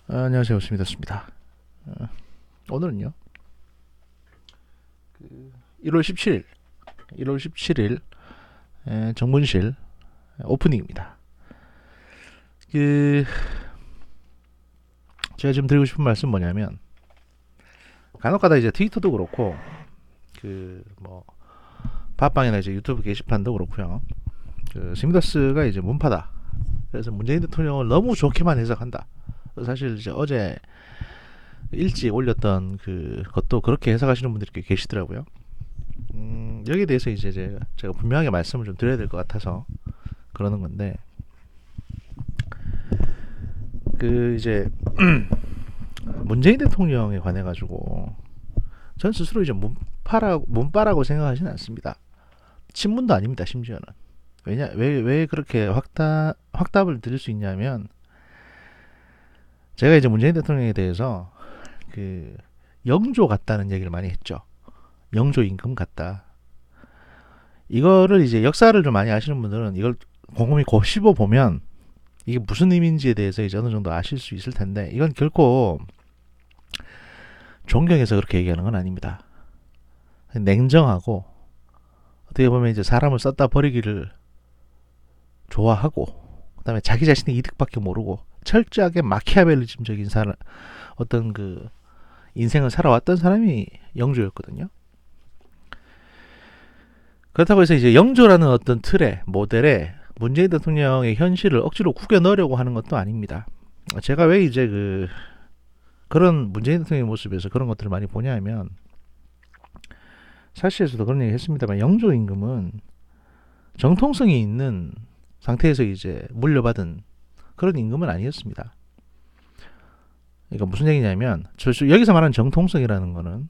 안녕하세요, 스미더스입니다. 오늘은요, 1월 17일, 1월 17일 정문실 오프닝입니다. 그 제가 지금 드리고 싶은 말씀 뭐냐면, 간혹가다 이제 트위터도 그렇고, 뭐 팟빵이나 이제 유튜브 게시판도 그렇고요. 스미더스가 이제 문파다. 그래서 문재인 대통령을 너무 좋게만 해석한다. 사실 이제 어제 일찍 올렸던 그것도 그렇게 해석하시는 분들이 꽤 계시더라고요. 여기에 대해서 이제 제가 분명하게 말씀을 좀 드려야 될 것 같아서 그러는 건데, 이제 문재인 대통령에 관해 가지고 전 스스로 이제 문파라고 생각하지는 않습니다. 친문도 아닙니다. 심지어는. 왜 그렇게 확답을 드릴 수 있냐면, 제가 이제 문재인 대통령에 대해서 영조 같다는 얘기를 많이 했죠. 영조 임금 같다. 이거를 이제 역사를 좀 많이 아시는 분들은 이걸 곰곰이 곱씹어 보면 이게 무슨 의미인지에 대해서 이제 어느 정도 아실 수 있을 텐데, 이건 결코 존경해서 그렇게 얘기하는 건 아닙니다. 냉정하고, 어떻게 보면 이제 사람을 썼다 버리기를 좋아하고, 그다음에 자기 자신의 이득밖에 모르고 철저하게 마키아벨리즘적인 어떤 인생을 살아왔던 사람이 영조였거든요. 그렇다고 해서 이제 영조라는 어떤 모델에 문재인 대통령의 현실을 억지로 구겨 넣으려고 하는 것도 아닙니다. 제가 왜 이제 그런 문재인 대통령의 모습에서 그런 것들을 많이 보냐 하면, 사실에서도 그런 얘기 했습니다만, 영조 임금은 정통성이 있는 상태에서 이제 물려받은 그런 임금은 아니었습니다. 그러니까 무슨 얘기냐면, 여기서 말하는 정통성이라는 거는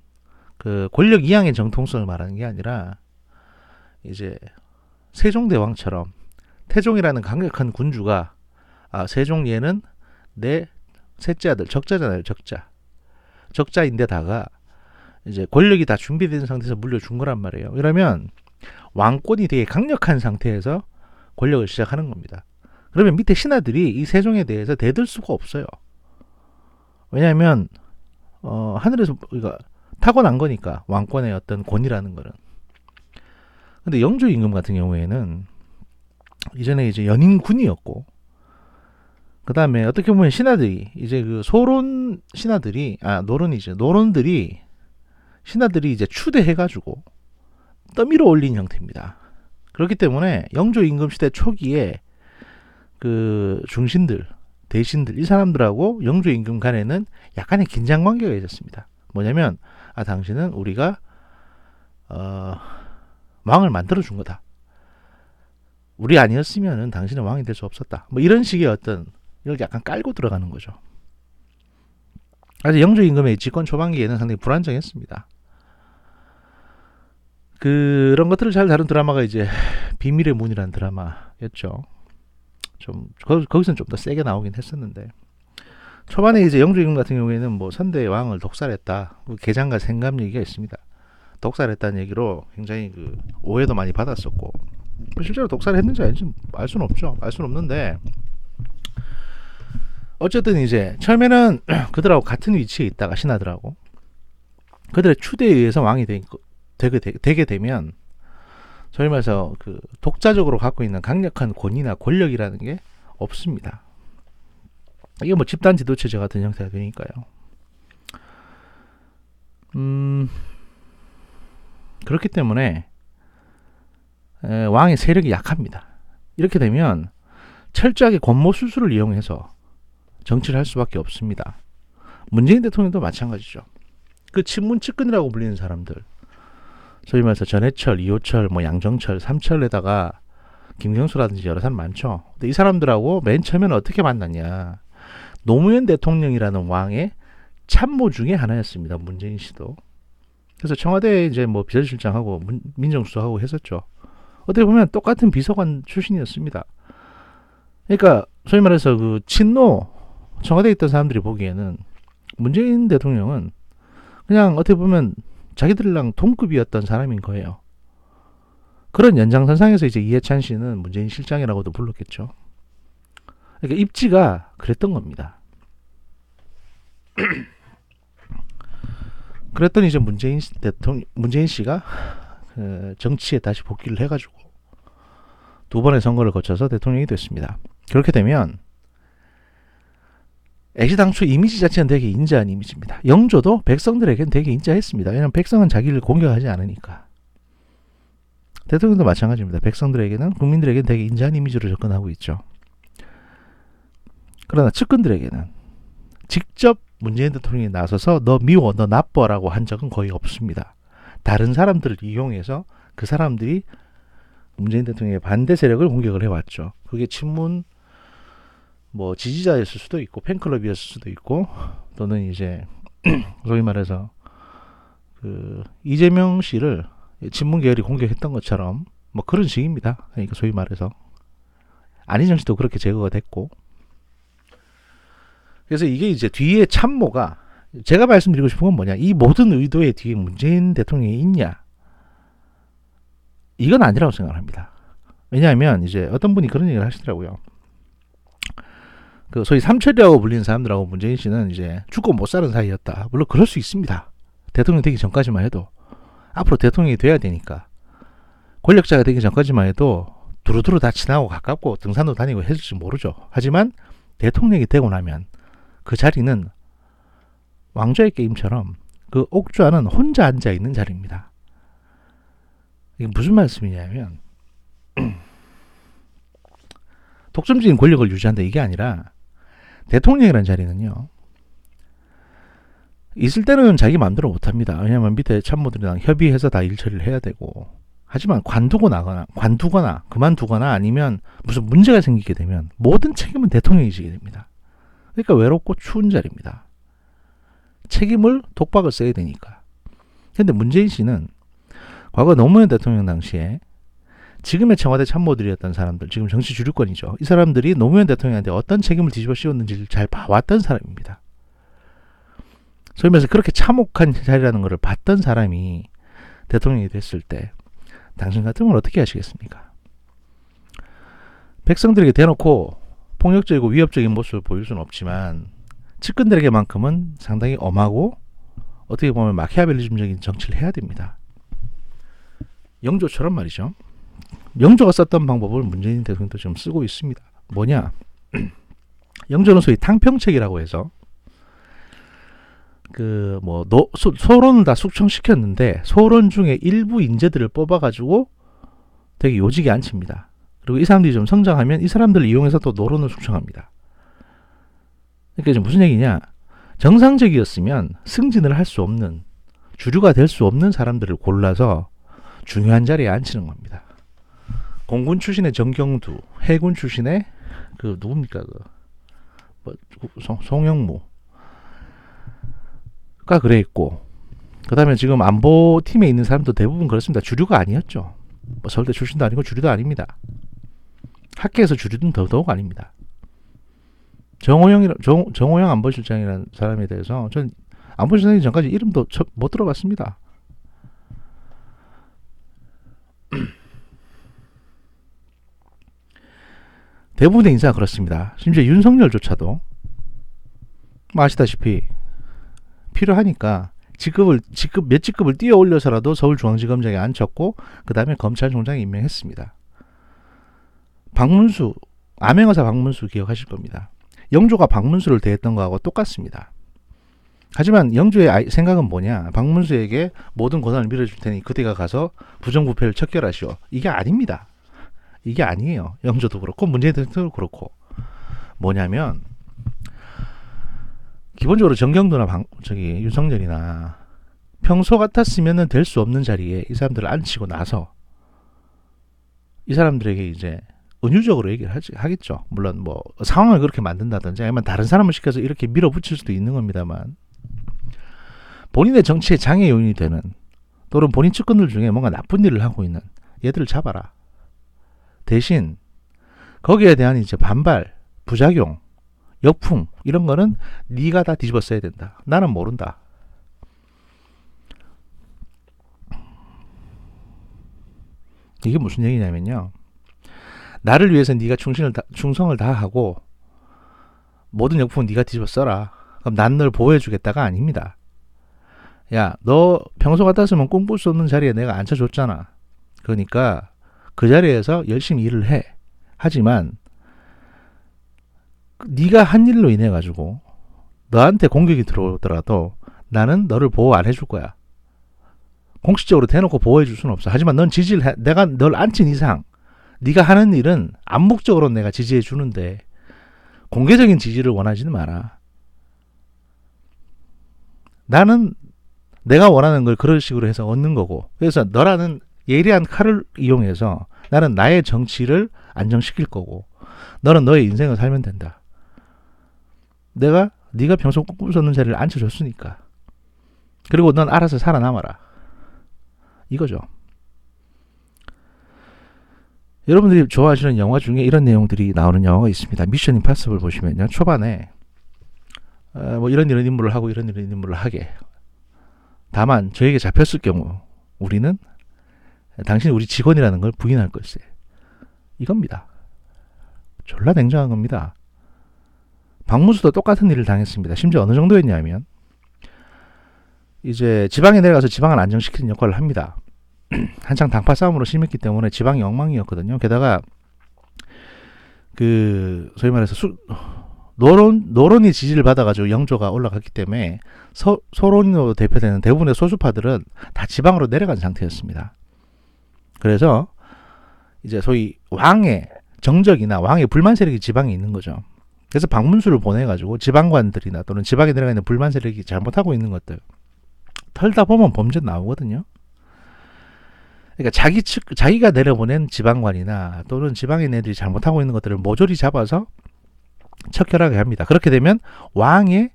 권력 이양의 정통성을 말하는 게 아니라, 이제 세종대왕처럼 태종이라는 강력한 군주가, 세종 얘는 내 셋째 아들, 적자잖아요. 적자인데다가 이제 권력이 다 준비된 상태에서 물려준 거란 말이에요. 이러면 왕권이 되게 강력한 상태에서 권력을 시작하는 겁니다. 그러면 밑에 신하들이 이 세종에 대해서 대들 수가 없어요. 왜냐하면 하늘에서 타고난 거니까, 왕권의 어떤 권위라는 거는. 근데 영조 임금 같은 경우에는 이전에 이제 연인군이었고, 그 다음에 어떻게 보면 신하들이 이제 소론 신하들이 노론들이 신하들이 이제 추대해가지고 떠밀어 올린 형태입니다. 그렇기 때문에 영조 임금 시대 초기에 중신들, 대신들, 이 사람들하고 영조 임금 간에는 약간의 긴장 관계가 있었습니다. 뭐냐면, 당신은 우리가 왕을 만들어 준 거다. 우리 아니었으면은 당신은 왕이 될 수 없었다. 뭐 이런 식의 이걸 약간 깔고 들어가는 거죠. 그래서 영조 임금의 집권 초반기에는 상당히 불안정했습니다. 그런 것들을 잘 다룬 드라마가 이제 비밀의 문이라는 드라마였죠. 거기서는 좀 더 세게 나오긴 했었는데, 초반에 이제 영조 임금 같은 경우에는 뭐 선대 왕을 독살했다, 개장과 생감 얘기가 있습니다. 독살했다는 얘기로 굉장히 오해도 많이 받았었고, 실제로 독살을 했는지 아닌지 알 수는 없죠. 알 수는 없는데, 어쨌든 이제 처음에는 그들하고 같은 위치에 있다가, 신하들하고 그들의 추대에 의해서 왕이 되게 되면, 소위 말해서 독자적으로 갖고 있는 강력한 권위나 권력이라는 게 없습니다. 이게 뭐 집단 지도체제 같은 형태가 되니까요. 그렇기 때문에 왕의 세력이 약합니다. 이렇게 되면 철저하게 권모술수를 이용해서 정치를 할 수밖에 없습니다. 문재인 대통령도 마찬가지죠. 친문 측근이라고 불리는 사람들, 소위 말해서 전해철, 이호철, 뭐 양정철, 삼철에다가 김경수라든지 여러 사람 많죠. 근데 이 사람들하고 맨 처음에는 어떻게 만났냐? 노무현 대통령이라는 왕의 참모 중에 하나였습니다. 문재인 씨도. 그래서 청와대에 이제 뭐 비서실장하고 민정수석하고 했었죠. 어떻게 보면 똑같은 비서관 출신이었습니다. 그러니까 소위 말해서 친노 청와대에 있던 사람들이 보기에는 문재인 대통령은 그냥 어떻게 보면 자기들이랑 동급이었던 사람인 거예요. 그런 연장선상에서 이제 이해찬 씨는 문재인 실장이라고도 불렀겠죠. 그러니까 입지가 그랬던 겁니다. 그랬더니 이제 문재인 씨가 정치에 다시 복귀를 해가지고 두 번의 선거를 거쳐서 대통령이 됐습니다. 그렇게 되면 애시당초 이미지 자체는 되게 인자한 이미지입니다. 영조도 백성들에게는 되게 인자했습니다. 왜냐하면 백성은 자기를 공격하지 않으니까. 대통령도 마찬가지입니다. 백성들에게는, 국민들에게는 되게 인자한 이미지로 접근하고 있죠. 그러나 측근들에게는 직접 문재인 대통령이 나서서 너 미워, 너 나빠라고 한 적은 거의 없습니다. 다른 사람들을 이용해서 그 사람들이 문재인 대통령의 반대 세력을 공격을 해왔죠. 그게 친문 뭐 지지자였을 수도 있고 팬클럽이었을 수도 있고 또는 이제 소위 말해서 그 이재명 씨를 친문 계열이 공격했던 것처럼 뭐 그런 식입니다. 그러니까 소위 말해서 안희정 씨도 그렇게 제거가 됐고, 그래서 이게 이제 뒤에 참모가, 제가 말씀드리고 싶은 건 뭐냐, 이 모든 의도의 뒤에 문재인 대통령이 있냐, 이건 아니라고 생각합니다. 왜냐하면 이제 어떤 분이 그런 얘기를 하시더라고요. 그 소위 삼천리라고 불리는 사람들하고 문재인 씨는 이제 죽고 못 사는 사이였다. 물론 그럴 수 있습니다. 대통령 되기 전까지만 해도. 앞으로 대통령이 돼야 되니까 권력자가 되기 전까지만 해도 두루두루 다 친하고 가깝고 등산도 다니고 했을지 모르죠. 하지만 대통령이 되고 나면 그 자리는 왕좌의 게임처럼 그 옥좌는 혼자 앉아있는 자리입니다. 이게 무슨 말씀이냐면 독점적인 권력을 유지한다 이게 아니라, 대통령이라는 자리는요, 있을 때는 자기 마음대로 못합니다. 왜냐하면 밑에 참모들이랑 협의해서 다 일 처리를 해야 되고, 하지만 관두거나 그만두거나 아니면 무슨 문제가 생기게 되면 모든 책임은 대통령이 지게 됩니다. 그러니까 외롭고 추운 자리입니다. 책임을 독박을 써야 되니까. 그런데 문재인 씨는 과거 노무현 대통령 당시에 지금의 청와대 참모들이었던 사람들, 지금 정치 주류권이죠. 이 사람들이 노무현 대통령한테 어떤 책임을 뒤집어 씌웠는지를 잘 봐왔던 사람입니다. 소위 말해서 그렇게 참혹한 자리라는 것을 봤던 사람이 대통령이 됐을 때 당신 같으면 어떻게 하시겠습니까? 백성들에게 대놓고 폭력적이고 위협적인 모습을 보일 수는 없지만 측근들에게만큼은 상당히 엄하고 어떻게 보면 마키아벨리즘적인 정치를 해야 됩니다. 영조처럼 말이죠. 영조가 썼던 방법을 문재인 대통령도 지금 쓰고 있습니다. 뭐냐? 영조는 소위 탕평책이라고 해서 그 뭐 소론을 다 숙청시켰는데 소론 중에 일부 인재들을 뽑아가지고 되게 요직에 앉힙니다. 그리고 이 사람들이 좀 성장하면 이 사람들을 이용해서 또 노론을 숙청합니다. 그러니까 이제 무슨 얘기냐? 정상적이었으면 승진을 할 수 없는, 주류가 될 수 없는 사람들을 골라서 중요한 자리에 앉히는 겁니다. 공군 출신의 정경두, 해군 출신의 그 누굽니까 송영무가 그래 있고, 그 다음에 지금 안보팀에 있는 사람도 대부분 그렇습니다. 주류가 아니었죠. 뭐 서울대 출신도 아니고 주류도 아닙니다. 학계에서 주류는 더더욱 아닙니다. 정호영 안보실장이라는 사람에 대해서 전 안보실장이 전까지 이름도 못 들어봤습니다. 대부분의 인사가 그렇습니다. 심지어 윤석열조차도 뭐 아시다시피 필요하니까 몇 직급을 띄어 올려서라도 서울중앙지검장에 앉혔고 그 다음에 검찰총장에 임명했습니다. 박문수, 암행어사 박문수 기억하실 겁니다. 영조가 박문수를 대했던 거하고 똑같습니다. 하지만 영조의 생각은 뭐냐? 박문수에게 모든 권한을 밀어줄 테니 그대가 가서 부정부패를 척결하시오. 이게 아닙니다. 이게 아니에요. 영조도 그렇고 문재인 대통령도 그렇고. 뭐냐면 기본적으로 정경도나 윤석열이나 평소 같았으면 될 수 없는 자리에 이 사람들을 앉히고 나서 이 사람들에게 이제 은유적으로 얘기를 하겠죠. 물론 뭐 상황을 그렇게 만든다든지 아니면 다른 사람을 시켜서 이렇게 밀어붙일 수도 있는 겁니다만, 본인의 정치의 장애 요인이 되는, 또는 본인 측근들 중에 뭔가 나쁜 일을 하고 있는 얘들을 잡아라. 대신 거기에 대한 이제 반발, 부작용, 역풍 이런 거는 네가 다 뒤집어 써야 된다. 나는 모른다. 이게 무슨 얘기냐면요. 나를 위해서 네가 충성을 다하고 모든 역풍은 네가 뒤집어 써라. 그럼 난 널 보호해주겠다가 아닙니다. 야, 너 평소 같았으면 꿈꿀 수 없는 자리에 내가 앉혀줬잖아. 그러니까 그 자리에서 열심히 일을 해. 하지만 네가 한 일로 인해 가지고 너한테 공격이 들어오더라도 나는 너를 보호 안 해줄 거야. 공식적으로 대놓고 보호해 줄 수는 없어. 하지만 넌 지지를 해. 내가 널 앉힌 이상 네가 하는 일은 암묵적으로 내가 지지해 주는데 공개적인 지지를 원하지는 마라. 나는 내가 원하는 걸 그런 식으로 해서 얻는 거고, 그래서 너라는 예리한 칼을 이용해서 나는 나의 정치를 안정시킬 거고, 너는 너의 인생을 살면 된다. 네가 평소 꿈꾸고 는 자리를 앉혀줬으니까. 그리고 넌 알아서 살아남아라. 이거죠. 여러분들이 좋아하시는 영화 중에 이런 내용들이 나오는 영화가 있습니다. 미션 임파서블 보시면요, 초반에 뭐 이런 인물을 하고 이런 인물을 하게. 다만 저에게 잡혔을 경우 우리는 당신이 우리 직원이라는 걸 부인할 걸세. 이겁니다. 졸라 냉정한 겁니다. 박문수도 똑같은 일을 당했습니다. 심지어 어느 정도였냐면 이제 지방에 내려가서 지방을 안정시키는 역할을 합니다. 한창 당파 싸움으로 심했기 때문에 지방이 엉망이었거든요. 게다가 그 소위 말해서 노론이 지지를 받아가지고 영조가 올라갔기 때문에 소론으로 대표되는 대부분의 소수파들은 다 지방으로 내려간 상태였습니다. 그래서 이제 소위 왕의 정적이나 왕의 불만 세력이 지방에 있는 거죠. 그래서 박문수를 보내가지고 지방관들이나 또는 지방에 내려가 있는 불만 세력이 잘못하고 있는 것들 털다 보면 범죄 나오거든요. 그러니까 자기가 내려보낸 지방관이나 또는 지방에 있는 애들이 잘못하고 있는 것들을 모조리 잡아서 척결하게 합니다. 그렇게 되면 왕에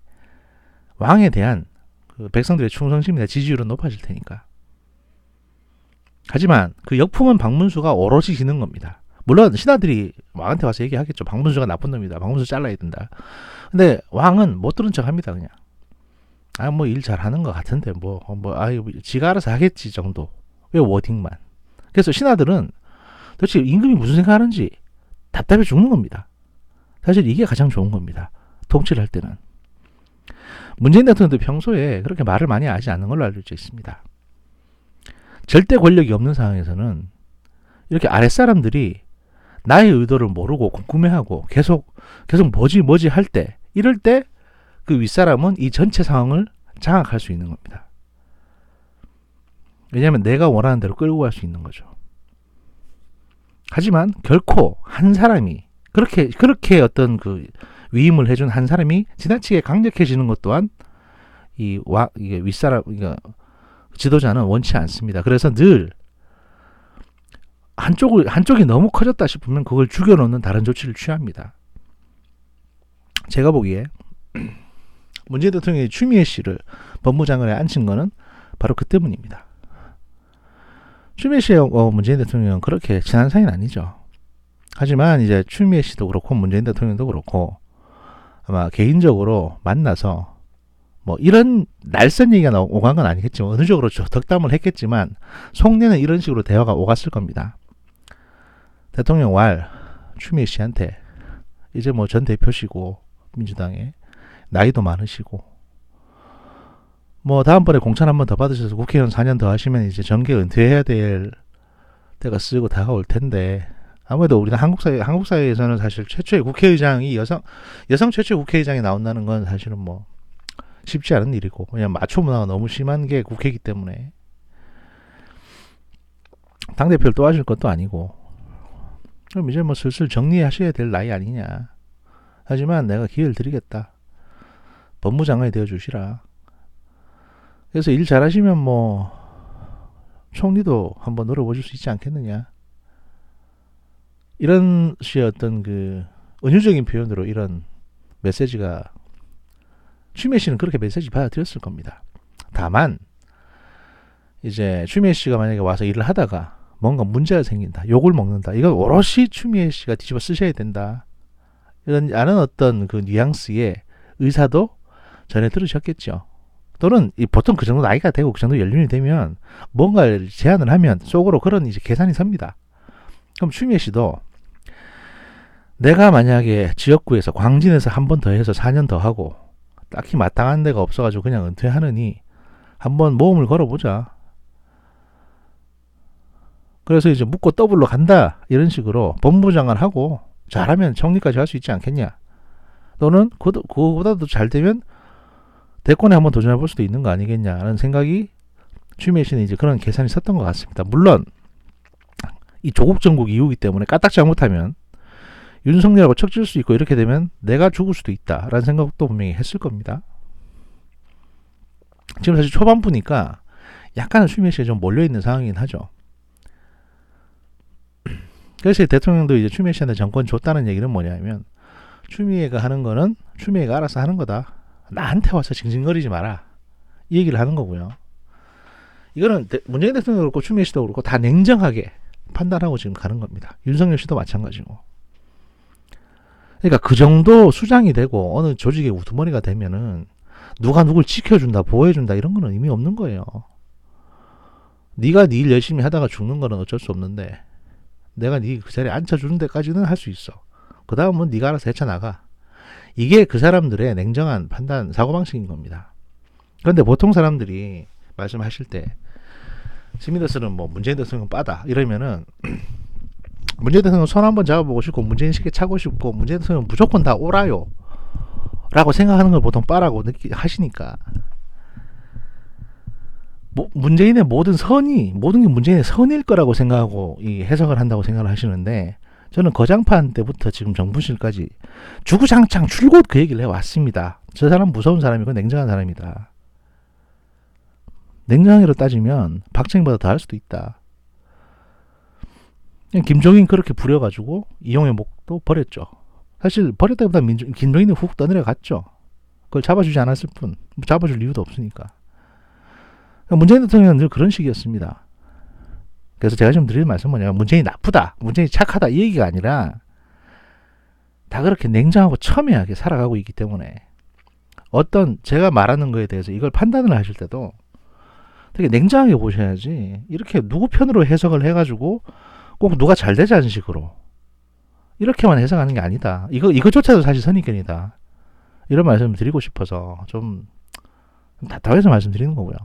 대한 그 백성들의 충성심이나 지지율은 높아질 테니까. 하지만 그 역풍은 박문수가 오롯이 지는 겁니다. 물론 신하들이 왕한테 와서 얘기하겠죠. 박문수가 나쁜 놈이다. 박문수 잘라야 된다. 근데 왕은 못 들은 척 합니다. 그냥 뭐 일 잘하는 것 같은데 지가 알아서 하겠지 정도. 왜 워딩만. 그래서 신하들은 도대체 임금이 무슨 생각하는지 답답해 죽는 겁니다. 사실 이게 가장 좋은 겁니다. 통치를 할 때는. 문재인 대통령도 평소에 그렇게 말을 많이 하지 않는 걸로 알려져 있습니다. 절대 권력이 없는 상황에서는 이렇게 아랫사람들이 나의 의도를 모르고 궁금해하고 계속 뭐지 할 때, 이럴 때 그 윗사람은 이 전체 상황을 장악할 수 있는 겁니다. 왜냐하면 내가 원하는 대로 끌고 갈 수 있는 거죠. 하지만 결코 한 사람이 그렇게 어떤 그 위임을 해준 한 사람이 지나치게 강력해지는 것 또한 이게 윗사람, 그러니까 지도자는 원치 않습니다. 그래서 늘 한쪽이 너무 커졌다 싶으면 그걸 죽여놓는 다른 조치를 취합니다. 제가 보기에 문재인 대통령이 추미애 씨를 법무장관에 앉힌 거는 바로 그 때문입니다. 추미애 씨하고 문재인 대통령은 그렇게 친한 사이는 아니죠. 하지만 이제 추미애 씨도 그렇고 문재인 대통령도 그렇고 아마 개인적으로 만나서 뭐 이런 날선 얘기가 오간 건 아니겠지만 어느 쪽으로 덕담을 했겠지만 속내는 이런 식으로 대화가 오갔을 겁니다. 대통령 추미애 씨한테 이제 뭐 전 대표시고 민주당에 나이도 많으시고 뭐 다음번에 공천 한 번 더 받으셔서 국회의원 4년 더 하시면 이제 정계 은퇴해야 될 때가 쓰고 다가올 텐데 아무래도 우리는 한국 사회에서는 사실 최초의 국회의장이 여성 최초의 국회의장이 나온다는 건 사실은 뭐 쉽지 않은 일이고 그냥 마초 문화가 너무 심한 게 국회이기 때문에 당대표를 또 하실 것도 아니고 그럼 이제 뭐 슬슬 정리하셔야 될 나이 아니냐. 하지만 내가 기회를 드리겠다. 법무장관이 되어주시라. 그래서 일 잘하시면 뭐 총리도 한번 노려보실 수 있지 않겠느냐. 이런 식의 어떤 그 은유적인 표현으로 이런 메시지가 추미애 씨는 그렇게 메시지 받아들였을 겁니다. 다만 이제 추미애 씨가 만약에 와서 일을 하다가 뭔가 문제가 생긴다, 욕을 먹는다, 이건 오롯이 추미애 씨가 뒤집어 쓰셔야 된다, 이런 아는 어떤 그 뉘앙스의 의사도 전에 들으셨겠죠. 또는 보통 그 정도 나이가 되고 그 정도 연륜이 되면 뭔가를 제안을 하면 속으로 그런 이제 계산이 섭니다. 그럼 추미애 씨도 내가 만약에 지역구에서 광진에서 한 번 더 해서 4년 더 하고 딱히 마땅한 데가 없어가지고 그냥 은퇴하느니 한번 모험을 걸어보자. 그래서 이제 묻고 더블로 간다 이런 식으로 법무장관 하고 잘하면 총리까지 할 수 있지 않겠냐. 또는 그거보다도 잘 되면 대권에 한번 도전해볼 수도 있는 거 아니겠냐는 생각이 추미애 씨는 이제 그런 계산이 섰던 것 같습니다. 물론 이 조국 정국 이후이기 때문에 까딱 잘못하면 윤석열하고 척질 수 있고 이렇게 되면 내가 죽을 수도 있다라는 생각도 분명히 했을 겁니다. 지금 사실 초반부니까 약간은 추미애 씨에 좀 몰려있는 상황이긴 하죠. 그래서 대통령도 이제 추미애 씨한테 정권 줬다는 얘기는 뭐냐면 추미애가 하는 거는 추미애가 알아서 하는 거다. 나한테 와서 징징거리지 마라. 이 얘기를 하는 거고요. 이거는 문재인 대통령도 그렇고 추미애 씨도 그렇고 다 냉정하게 판단하고 지금 가는 겁니다. 윤석열 씨도 마찬가지고. 그러니까 그 정도 수장이 되고 어느 조직의 우두머리가 되면은 누가 누굴 지켜준다, 보호해준다 이런 거는 의미 없는 거예요. 네가 네 일 열심히 하다가 죽는 거는 어쩔 수 없는데 내가 네 그 자리에 앉혀주는 데까지는 할 수 있어. 그 다음은 네가 알아서 헤쳐나가. 이게 그 사람들의 냉정한 판단, 사고방식인 겁니다. 그런데 보통 사람들이 말씀하실 때 시민들은 뭐 문재인 대통령 빠다 이러면은 문재인 대통령 손 한번 잡아보고 싶고 문재인 시계 차고 싶고 문재인 대통령 무조건 다 오라요 라고 생각하는 걸 보통 빠라고 하시니까 문재인의 모든 게 문재인의 선일 거라고 생각하고 이 해석을 한다고 생각을 하시는데 저는 거장판 때부터 지금 정부실까지 주구장창 줄곧 그 얘기를 해왔습니다. 저 사람 무서운 사람이고 냉정한 사람이다. 냉정하게로 따지면 박정희보다 더 할 수도 있다. 김종인 그렇게 부려가지고 이용의 목도 버렸죠. 사실 버렸다기보다 김종인이 훅 떠내려갔죠. 그걸 잡아주지 않았을 뿐. 잡아줄 이유도 없으니까. 문재인 대통령은 늘 그런 식이었습니다. 그래서 제가 지금 드리는 말씀은 뭐냐면 문재인이 나쁘다, 문재인이 착하다 이 얘기가 아니라 다 그렇게 냉정하고 첨예하게 살아가고 있기 때문에 어떤 제가 말하는 거에 대해서 이걸 판단을 하실 때도 되게 냉정하게 보셔야지 이렇게 누구 편으로 해석을 해가지고 꼭 누가 잘 되자는 식으로 이렇게만 해석하는 게 아니다. 이거조차도 사실 선입견이다. 이런 말씀을 드리고 싶어서 좀 답답해서 말씀드리는 거고요.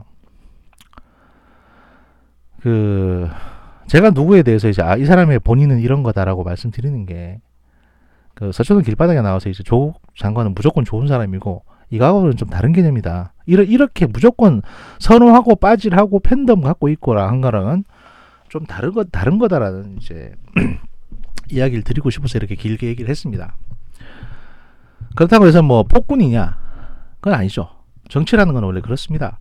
제가 누구에 대해서 이제 이 사람의 본인은 이런 거다라고 말씀드리는 게 서초동 길바닥에 나와서 이제 조국 장관은 무조건 좋은 사람이고 이거하고는 좀 다른 개념이다. 이렇게 무조건 선호하고 빠질하고 팬덤 갖고 있고라 한 거랑은 좀 다른 거다라는 이제 이야기를 드리고 싶어서 이렇게 길게 얘기를 했습니다. 그렇다고 해서 뭐 폭군이냐? 그건 아니죠. 정치라는 건 원래 그렇습니다.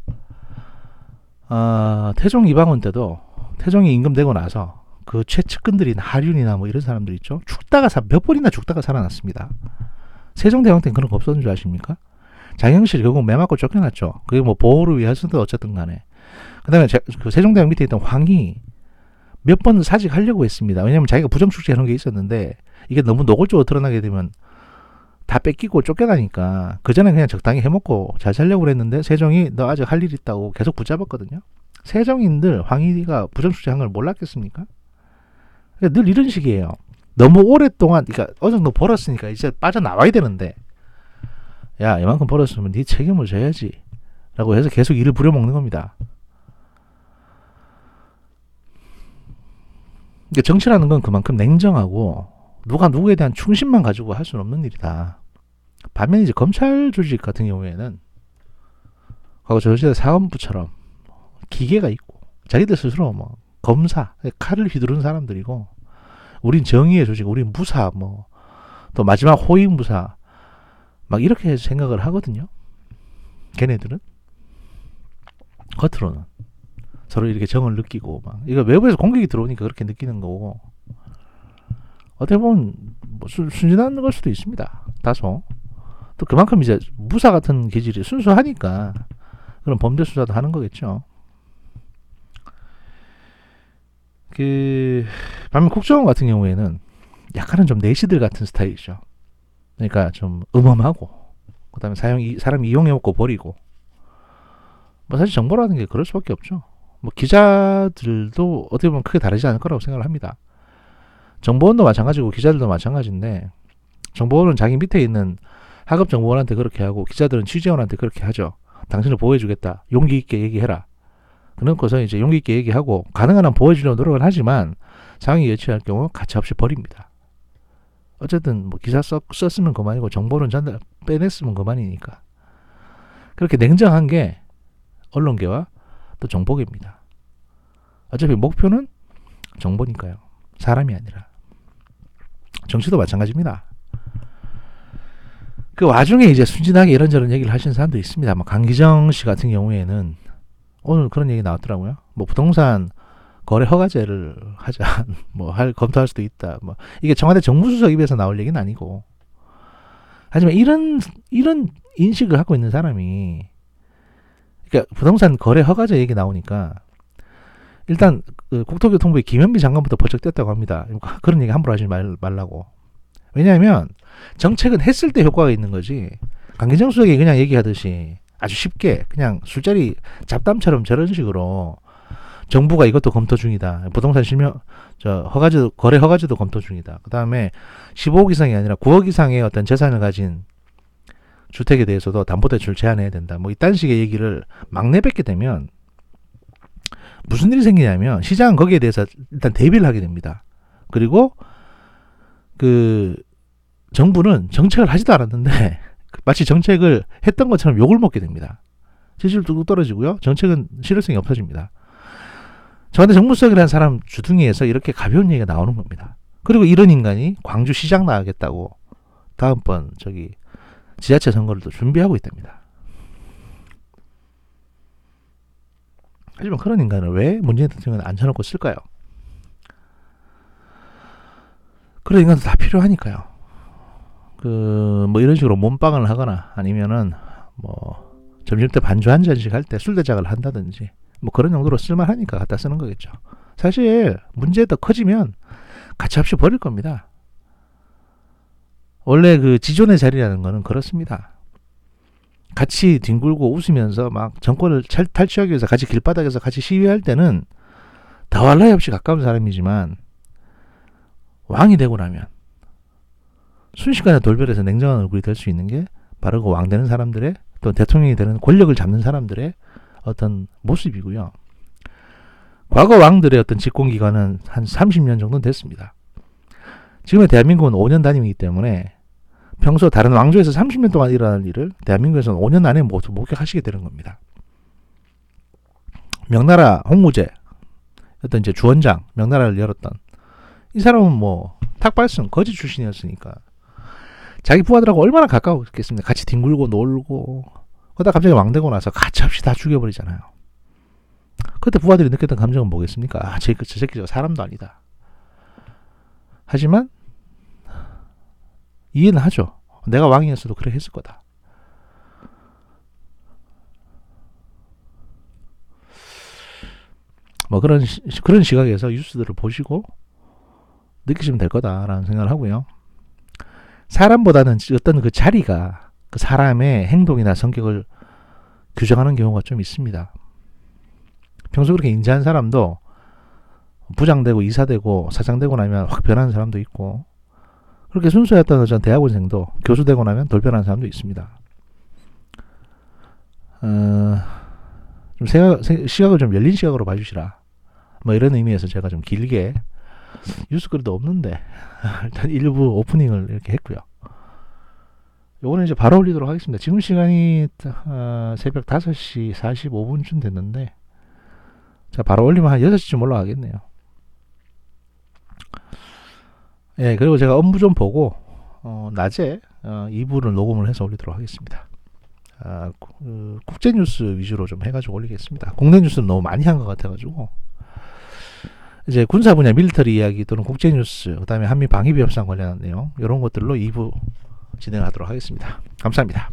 태종 이방원 때도 태종이 임금되고 나서 그 최측근들인 하륜이나 뭐 이런 사람들 있죠. 몇 번이나 죽다가 살아났습니다. 세종대왕 때는 그런 거 없었는 줄 아십니까? 장영실이 결국 매 맞고 쫓겨났죠. 그게 뭐 보호를 위해서든 어쨌든 간에. 그 다음에 그 세종대왕 밑에 있던 황이 몇 번 사직하려고 했습니다. 왜냐면 자기가 부정축제 이런 게 있었는데 이게 너무 노골적으로 드러나게 되면 다 뺏기고 쫓겨나니까 그 전에 그냥 적당히 해먹고 잘 살려고 그랬는데 세종이 너 아직 할 일 있다고 계속 붙잡았거든요. 세종인들 황희가 부정축제 한 걸 몰랐겠습니까? 그러니까 늘 이런 식이에요. 너무 오랫동안 그러니까 어느 정도 벌었으니까 이제 빠져나와야 되는데 야 이만큼 벌었으면 네 책임을 져야지 라고 해서 계속 일을 부려먹는 겁니다. 그러니까 정치라는 건 그만큼 냉정하고 누가 누구에 대한 충심만 가지고 할 수는 없는 일이다. 반면에 이제 검찰 조직 같은 경우에는 과거 조선시대 사헌부처럼 기계가 있고 자기들 스스로 뭐 검사, 칼을 휘두르는 사람들이고 우린 정의의 조직, 우린 무사 뭐 또 마지막 호위무사 막 이렇게 생각을 하거든요. 걔네들은 겉으로는 서로 이렇게 정을 느끼고 막 이거 외부에서 공격이 들어오니까 그렇게 느끼는 거고 어떻게 보면 뭐 순진한 걸 수도 있습니다. 다소. 또 그만큼 이제 무사 같은 기질이 순수하니까 그런 범죄 수사도 하는 거겠죠. 반면 국정원 같은 경우에는 약간은 좀 내시들 같은 스타일이죠. 그러니까 좀 음험하고 그 다음에 사람 이용해먹고 버리고 뭐 사실 정보라는 게 그럴 수밖에 없죠. 뭐 기자들도 어떻게 보면 크게 다르지 않을 거라고 생각을 합니다. 정보원도 마찬가지고 기자들도 마찬가지인데 정보원은 자기 밑에 있는 하급 정보원한테 그렇게 하고 기자들은 취재원한테 그렇게 하죠. 당신을 보호해주겠다. 용기 있게 얘기해라. 그러고서 이제 용기 있게 얘기하고 가능한 한 보호해주려고 노력을 하지만 상황이 예측할 경우 가차없이 버립니다. 어쨌든 뭐 기사 썼으면 그만이고 정보는 전달 빼냈으면 그만이니까. 그렇게 냉정한 게 언론계와 또 정보계입니다. 어차피 목표는 정보니까요. 사람이 아니라. 정치도 마찬가지입니다. 그 와중에 이제 순진하게 이런저런 얘기를 하시는 사람도 있습니다. 뭐 강기정 씨 같은 경우에는 오늘 그런 얘기 나왔더라고요. 뭐 부동산 거래 허가제를 하자, 뭐 검토할 수도 있다. 뭐 이게 청와대 정무수석 입에서 나올 얘기는 아니고, 하지만 이런 인식을 갖고 있는 사람이, 그러니까 부동산 거래 허가제 얘기 나오니까 일단 그 국토교통부의 김현미 장관부터 버쩍 뗐다고 합니다. 그런 얘기 함부로 하지 말라고. 왜냐하면 정책은 했을 때 효과가 있는 거지. 강기정 수석이 그냥 얘기하듯이 아주 쉽게 그냥 술자리 잡담처럼 저런 식으로 정부가 이것도 검토 중이다. 부동산 허가제도, 거래 허가제도 검토 중이다. 그 다음에 15억 이상이 아니라 9억 이상의 어떤 재산을 가진 주택에 대해서도 담보대출 제한해야 된다. 뭐 이딴 식의 얘기를 막 내뱉게 되면 무슨 일이 생기냐면 시장은 거기에 대해서 일단 대비를 하게 됩니다. 그리고 그 정부는 정책을 하지도 않았는데 마치 정책을 했던 것처럼 욕을 먹게 됩니다. 지지율 뚝뚝 떨어지고요. 정책은 실효성이 없어집니다. 청와대 정무수석이라는 사람 주둥이에서 이렇게 가벼운 얘기가 나오는 겁니다. 그리고 이런 인간이 광주 시장 나가겠다고 다음번 지자체 선거를 또 준비하고 있답니다. 하지만 그런 인간을 왜 문재인 대통령은 앉혀놓고 쓸까요? 그런 인간도 다 필요하니까요. 뭐 이런 식으로 몸빵을 하거나 아니면은 뭐 점심때 반주 한 잔씩 할 때 술대작을 한다든지 뭐 그런 용도로 쓸만하니까 갖다 쓰는 거겠죠. 사실 문제 더 커지면 가차없이 버릴 겁니다. 원래 그 지존의 자리라는 거는 그렇습니다. 같이 뒹굴고 웃으면서 막 정권을 탈취하기 위해서 같이 길바닥에서 같이 시위할 때는 더할 나위 없이 가까운 사람이지만 왕이 되고 나면 순식간에 돌변해서 냉정한 얼굴이 될 수 있는 게 바로 그 왕 되는 사람들의 또 대통령이 되는 권력을 잡는 사람들의 어떤 모습이고요. 과거 왕들의 어떤 집권기간은 한 30년 정도 됐습니다. 지금의 대한민국은 5년 단위이기 때문에 평소 다른 왕조에서 30년 동안 일어날 일을 대한민국에서는 5년 안에 모두 목격하시게 되는 겁니다. 명나라 홍무제 어떤 이제 주원장 명나라를 열었던 이 사람은 뭐 탁발성 거지 출신이었으니까 자기 부하들하고 얼마나 가까웠겠습니까? 같이 뒹굴고 놀고 그러다 갑자기 왕되고 나서 가차없이 다 죽여버리잖아요. 그때 부하들이 느꼈던 감정은 뭐겠습니까? 아, 저 새끼 저 사람도 아니다. 하지만 이해는 하죠. 내가 왕이었어도 그렇게 했을 거다. 뭐 그런 시각에서 뉴스들을 보시고 느끼시면 될 거다라는 생각을 하고요. 사람보다는 어떤 그 자리가 그 사람의 행동이나 성격을 규정하는 경우가 좀 있습니다. 평소 그렇게 인자한 사람도 부장되고 이사되고 사장되고 나면 확 변하는 사람도 있고 그렇게 순수했던 전 대학원생도 교수되고 나면 돌변하는 사람도 있습니다. 좀 시각을 좀 열린 시각으로 봐주시라. 뭐 이런 의미에서 제가 좀 길게 뉴스 글도 없는데 일단 일부 오프닝을 이렇게 했고요. 요거는 이제 바로 올리도록 하겠습니다. 지금 시간이 새벽 5시 45분쯤 됐는데 자 바로 올리면 한 6시쯤 올라가겠네요. 예, 그리고 제가 업무 좀 보고 낮에 2부를 녹음을 해서 올리도록 하겠습니다. 국제 뉴스 위주로 좀 해가지고 올리겠습니다. 국내 뉴스는 너무 많이 한 것 같아가지고 이제 군사 분야 밀리터리 이야기 또는 국제 뉴스 그다음에 한미 방위비 협상 관련한 내용 이런 것들로 2부 진행하도록 하겠습니다. 감사합니다.